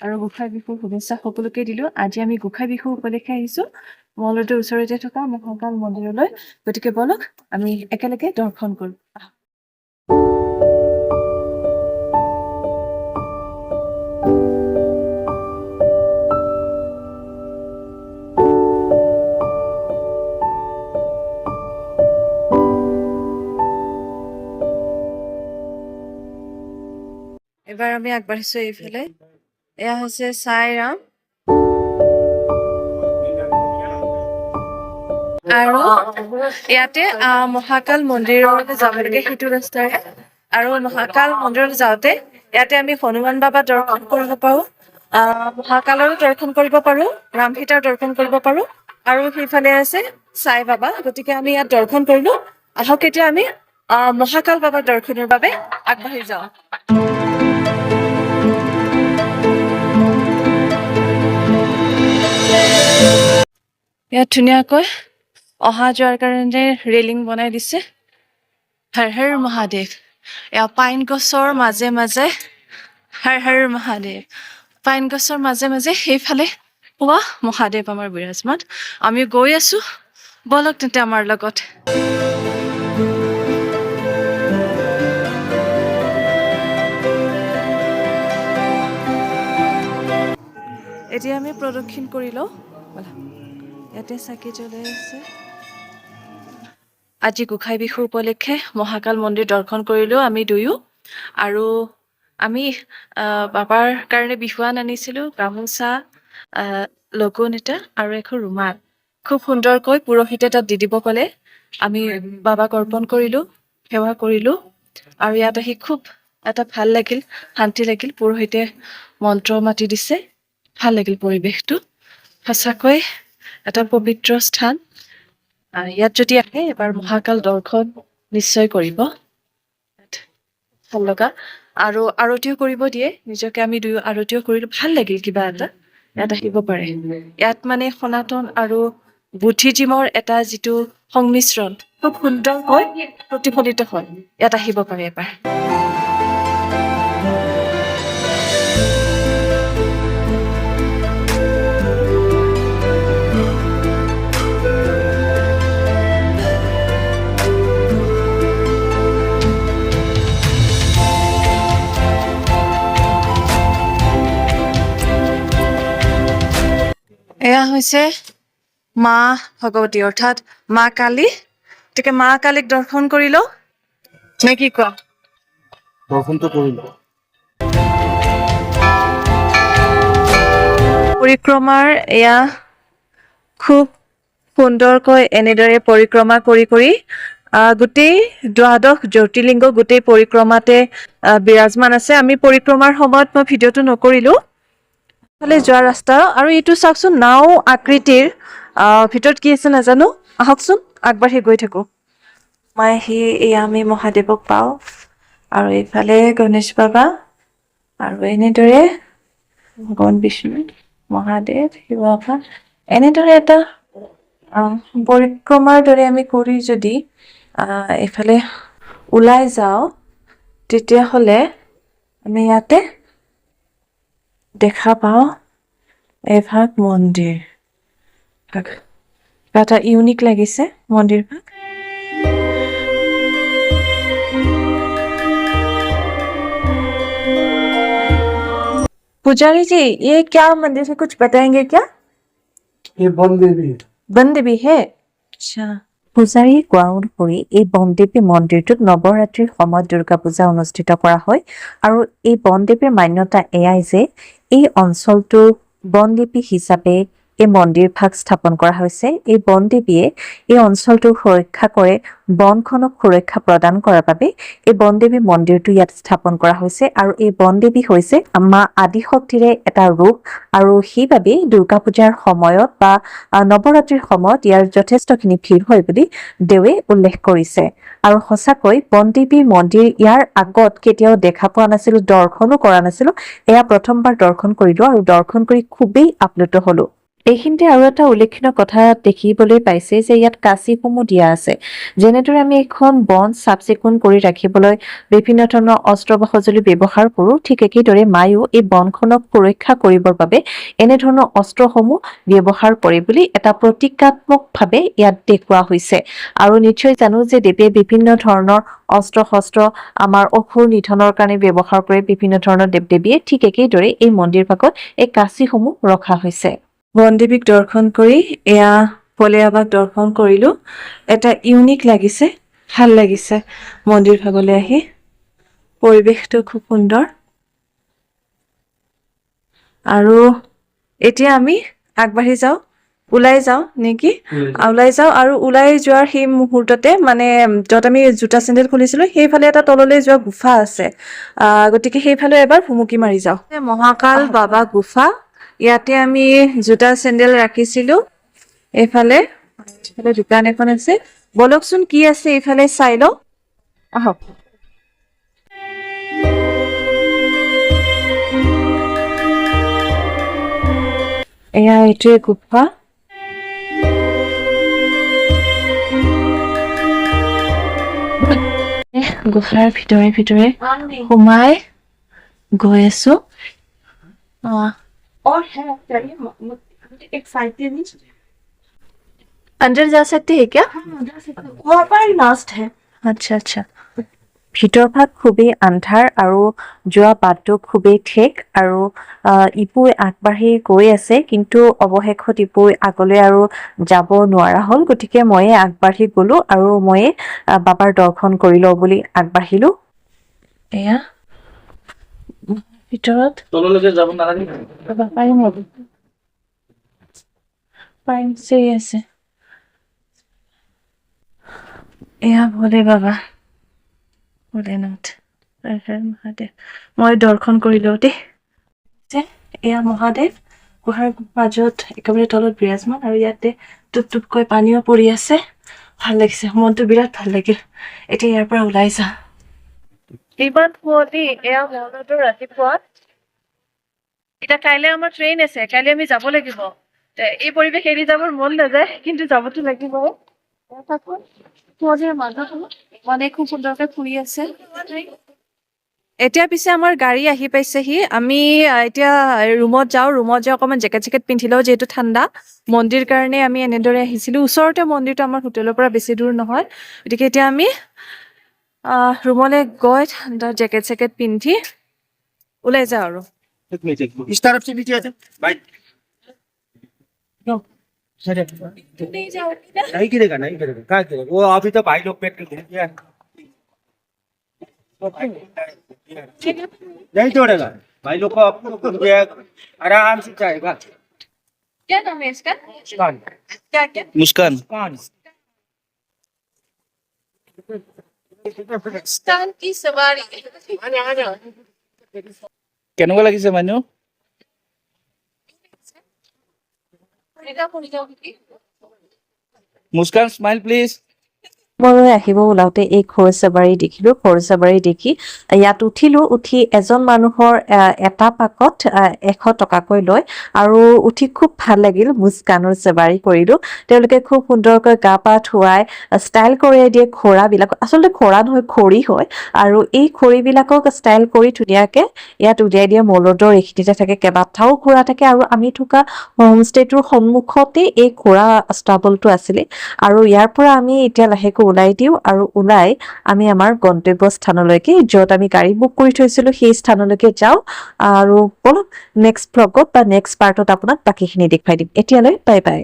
আৰু গোঁসাই বিহুৰ শুভেচ্ছা সকলোকে দিলোঁ। আজি আমি গোঁসাই বিহু উপলক্ষে আহিছোঁ মঙলদৈৰ ওচৰতে থকা মহাকাল মন্দিৰলৈ। গতিকে বলক আমি একেলগে দৰ্শন কৰোঁ। এবাৰ আমি আগবাঢ়িছোঁ এইফালে। এয়া হৈছে চাইৰাম আৰু ইয়াতে মহাকাল মন্দিৰলৈ যাব লাগে সেইটো ৰাস্তাৰে। আৰু মহাকাল মন্দিৰলৈ যাওঁতে ইয়াতে আমি হনুমান বাবা দৰ্শন কৰিব পাৰোঁ, মহাকালৰো দৰ্শন কৰিব পাৰোঁ, ৰামসীতাৰ দৰ্শন কৰিব পাৰোঁ আৰু সেইফালে আছে চাই বাবা। গতিকে আমি ইয়াত দৰ্শন কৰিলোঁ। আহক এতিয়া আমি মহাকাল বাবাৰ দৰ্শনৰ বাবে আগবাঢ়ি যাওঁ। ইয়াত ধুনীয়াকৈ অহা যোৱাৰ কাৰণে ৰেলিং বনাই দিছে। হৰ হৰ মহাদেৱ। এয়া পাইন গছৰ মাজে মাজে হৰ হৰ মহাদেৱ। পাইন গছৰ মাজে মাজে সেইফালে পোৱা মহাদেৱ আমাৰ বিৰাজমান। আমি গৈ আছো, বলক তেন্তে আমাৰ লগত। এতিয়া আমি প্ৰদক্ষিণ কৰি লওঁ। ইয়াতে চাকি জ্বলাই আছে। আজি গোঁসাই বিহুৰ উপলক্ষে মহাকাল মন্দিৰ দৰ্শন কৰিলোঁ আমি দুয়ো। আৰু আমি বাবাৰ কাৰণে বিহুৱান আনিছিলোঁ, গামোচা, লগুণ এটা আৰু এখন ৰুমাল। খুব সুন্দৰকৈ পুৰোহিতে তাত দি দিব ক'লে। আমি বাবাক অৰ্পণ কৰিলোঁ, সেৱা কৰিলোঁ। আৰু ইয়াত আহি খুব এটা ভাল লাগিল, শান্তি লাগিল। পুৰোহিতে মন্ত্ৰ মাতি দিছে, ভাল লাগিল পৰিৱেশটো। সঁচাকৈ এটা পবিত্ৰ স্থান। ইয়াত যদি আহে এবাৰ মহাকাল দৰ্শন নিশ্চয় কৰিব, ভাল লগা। আৰু আৰতিও কৰিব দিয়ে, নিজকে আমি দুয়ো আৰতিও কৰিলোঁ, ভাল লাগিল কিবা এটা। ইয়াত আহিব পাৰে। ইয়াত মানে সনাতন আৰু বুদ্ধিজিমৰ এটা যিটো সংমিশ্ৰণ খুব সুন্দৰকৈ প্ৰতিফলিত হয়। ইয়াত আহিব পাৰে এবাৰ। এয়া হৈছে মা ভগৱতী অৰ্থাৎ মা কালী। গতিকে মা কালীক দৰ্শন কৰি লওঁ নে কি কোৱা? দৰ্শনটো কৰিলোঁ। পৰিক্ৰমাৰ এয়া খুব সুন্দৰকৈ এনেদৰে পৰিক্ৰমা কৰি গোটেই দ্বাদশ জ্যোতিৰ্লিংগ গোটেই পৰিক্ৰমাতে বিৰাজমান আছে। আমি পৰিক্ৰমাৰ সময়ত মই ভিডিঅ'টো নকৰিলোঁ। ফালে যোৱা ৰাস্তা আৰু এইটো চাওকচোন নাও আকৃতিৰ, ভিতৰত কি আছে নাজানো। আহকচোন আগবাঢ়ি গৈ থাকো। মই এয়া আমি মহাদেৱক পাওঁ আৰু এইফালে গণেশ বাবা আৰু এনেদৰে ভগৱান বিষ্ণু, মহাদেৱ, শিৱ বাবা, এনেদৰে এটা পৰিক্ৰমাৰ দৰে আমি কৰি যদি এইফালে ওলাই যাওঁ তেতিয়াহ'লে আমি ইয়াতে দেখা পাওঁ এভাগ মন্দিৰ। এটা ইউনিক লাগিছে মন্দিৰভাগ। पुजारी जी ये क्या मंदिर है, कुछ बताएंगे क्या? ये बन देवी है। बन देवी है। अच्छा। পূজাৰীয়ে কোৱা অনুসৰি এই বনদেৱী মন্দিৰটোত নৱৰাত্ৰিৰ সময়ত দুৰ্গা পূজা অনুষ্ঠিত কৰা হয়। আৰু এই বনদেৱীৰ মান্যতা এয়াই যে এই অঞ্চলটোৰ বনদেৱী হিচাপে এই মন্দিৰভাগ স্থাপন কৰা হৈছে। এই বনদেৱীয়ে এই অঞ্চলটোৰ সুৰক্ষা কৰে, বনখনক সুৰক্ষা প্ৰদান কৰাৰ বাবে এই বনদেৱী মন্দিৰটো ইয়াত স্থাপন কৰা হৈছে। আৰু এই বনদেৱী হৈছে মা আদিশক্তিৰে এটা ৰূপ আৰু সেইবাবে দুৰ্গা পূজাৰ সময়ত বা নৱৰাত্ৰিৰ সময়ত ইয়াৰ যথেষ্টখিনি ভিৰ হয় বুলি দেৱে উল্লেখ কৰিছে। আৰু সঁচাকৈ বনদেৱীৰ মন্দিৰ ইয়াৰ আগত কেতিয়াও দেখা পোৱা নাছিলো, দৰ্শনো কৰা নাছিলো। এয়া প্ৰথমবাৰ দৰ্শন কৰিলো আৰু দৰ্শন কৰি খুবেই আপ্লুত হলো। এইখিনিতে আৰু এটা উল্লেখনীয় কথা দেখিবলৈ পাইছে যে ইয়াত কাঁচিসমূহ দিয়া আছে। যেনেদৰে আমি এখন বন চাফ চিকুণ কৰি ৰাখিবলৈ বিভিন্ন ধৰণৰ অস্ত্ৰ বা সঁজুলি ব্যৱহাৰ কৰোঁ, ঠিক একেদৰে মায়েও এই বনখনক সুৰক্ষা কৰিবৰ বাবে এনেধৰণৰ অস্ত্ৰসমূহ ব্যৱহাৰ কৰে বুলি এটা প্ৰতীকাত্মকভাৱে ইয়াত দেখুওৱা হৈছে। আৰু নিশ্চয় জানো যে দেৱে বিভিন্ন ধৰণৰ অস্ত্ৰ শস্ত্ৰ আমাৰ অসুৰ নিধনৰ কাৰণে ব্যৱহাৰ কৰে বিভিন্ন ধৰণৰ দেৱ দেৱীয়ে, ঠিক একেদৰে এই মন্দিৰ ভাগত এই কাঁচিসমূহ ৰখা হৈছে। বনদেৱীক দৰ্শন কৰি এয়া ভোলেবাবাক দৰ্শন কৰিলো। এটা ইউনিক লাগিছে, ভাল লাগিছে মন্দিৰ ভাগলৈ আহি। পৰিৱেশটো খুব সুন্দৰ। আৰু এতিয়া আমি আগবাঢ়ি যাওঁ, ওলাই যাওঁ নেকি? ওলাই যাওঁ আৰু ওলাই যোৱাৰ সেই মুহূৰ্ততে মানে য'ত আমি জোতা চেণ্ডেল খুলিছিলোঁ সেইফালে এটা তললৈ যোৱা গুফা আছে। গতিকে সেইফালে এবাৰ ভুমুকি মাৰি যাওঁ। মহাকাল বাবা গুফা, ইয়াতে আমি জোতা চেণ্ডেল ৰাখিছিলোঁ। এইফালে দোকান এখন আছে, বলকচোন কি আছে এইফালে চাই লওঁ, আহক। এয়া এইটোৱে গুফা। গুফাৰ ভিতৰে ভিতৰে সোমাই গৈ আছো। और है चाहिए मुझे एक साइकिल अंदर जा सकते हैं क्या? जा सकते हैं, वहाँ पर लास्ट है। আচ্ছা আচ্ছা। ভিতৰভাগ খুবেই আন্ধাৰ আৰু যোৱা বাটটো খুবেই ঠেক আৰু ইপুই আগবাঢ়ি গৈ আছে, কিন্তু অৱশেষত ইপুই আগলৈ আৰু যাব নোৱাৰা হ'ল। গতিকে ময়ে আগবাঢ়ি গ'লো আৰু ময়ে বাবাৰ দৰ্শন কৰি লওঁ বুলি আগবাঢ়িলো। এয়া ভিতৰত তললৈকে যাব নালাগে। পাৰিম পাৰিম চিৰি আছে। এয়া ভোলে বাবা, ভোলেনাথ মহাদেৱ। মই দৰ্শন কৰিলো দেই। এয়া মহাদেৱ গুহাৰ মাজত একেবাৰে তলত বিৰাজমান, আৰু ইয়াতে টুপ টুপকৈ পানীও পৰি আছে। ভাল লাগিছে, মনটো বিৰাট ভাল লাগিল। এতিয়া ইয়াৰ পৰা ওলাই যাওঁ। ইমান কুঁৱলী, এয়া মনতো ৰাতিপুৱা। এতিয়া কাইলৈ আমাৰ ট্ৰেইন আছে, কাইলৈ আমি যাব লাগিব। এই পৰিৱেশ এৰি যাবৰ মন নাযায়, কিন্তু যাবতো লাগিব। মানে খুব সুন্দৰকে ফুৰি আছে। এতিয়া পিছে আমাৰ গাড়ী আহি পাইছেহি। আমি এতিয়া ৰুমত যাওঁ, অকণমান জেকেট পিন্ধি লওঁ যিহেতু ঠাণ্ডা। মন্দিৰ কাৰণে আমি এনেদৰে আহিছিলোঁ। ওচৰতে মন্দিৰটো আমাৰ হোটেলৰ পৰা বেছি দূৰ নহয়। গতিকে এতিয়া আমি ৰুমলৈ গৈ ঠাণ্ডা জেকেট পিন্ধি ওলাই যাওঁ আৰু। इस तरफ से नीचे आते भाई। नहीं गिरेगा, नहीं गिरेगा, क्या गिरेगा? वो अभी तो भाई लोग पेट गिर गया। नहीं तोड़ेगा भाई लोग को, आराम से जाएगा। क्या नाम है इसका? क्या क्या? मुस्कान। मुस्कान की सवारी। কেনেকুৱা লাগিছে মানুহ? Muskan smile please. মই আহিব ওলাওতে এই খৰচাবাৰী দেখিলোঁ। খৰচাবাৰী দেখি ইয়াত উঠি এজন মানুহৰ এটা পাকত 100 টকাকৈ লয়, আৰু উঠি খুব ভাল লাগিল। মুস্কানৰ চেবাৰী কৰিলোঁ। তেওঁলোকে খুব সুন্দৰকৈ গা পা ধুৱাই ষ্টাইল কৰি দিয়ে খৰাবিলাক। আচলতে খৰা নহয়, খৰি হয়। আৰু এই খৰিবিলাকক ষ্টাইল কৰি ধুনীয়াকৈ ইয়াত উলিয়াই দিয়ে। মলদৰ এইখিনিতে থাকে, কেইবাটাও খৰা থাকে, আৰু আমি থকা হোমষ্টেটোৰ সন্মুখতে এই খৰা ষ্টাবলটো আছিলে। আৰু ইয়াৰ পৰা আমি এতিয়া লাহেকৈ ওলাই দিওঁ, আৰু ওলাই আমি আমাৰ গন্তব্য স্থানলৈকে, য'ত আমি গাড়ী বুক কৰি থৈছিলোঁ, সেই স্থানলৈকে যাওঁ। আৰু বলক নেক্সট ভ্লগত বা নেক্সট পাৰ্টত আপোনাক বাকীখিনি দেখুৱাই দিম। এতিয়ালৈ বাই বাই।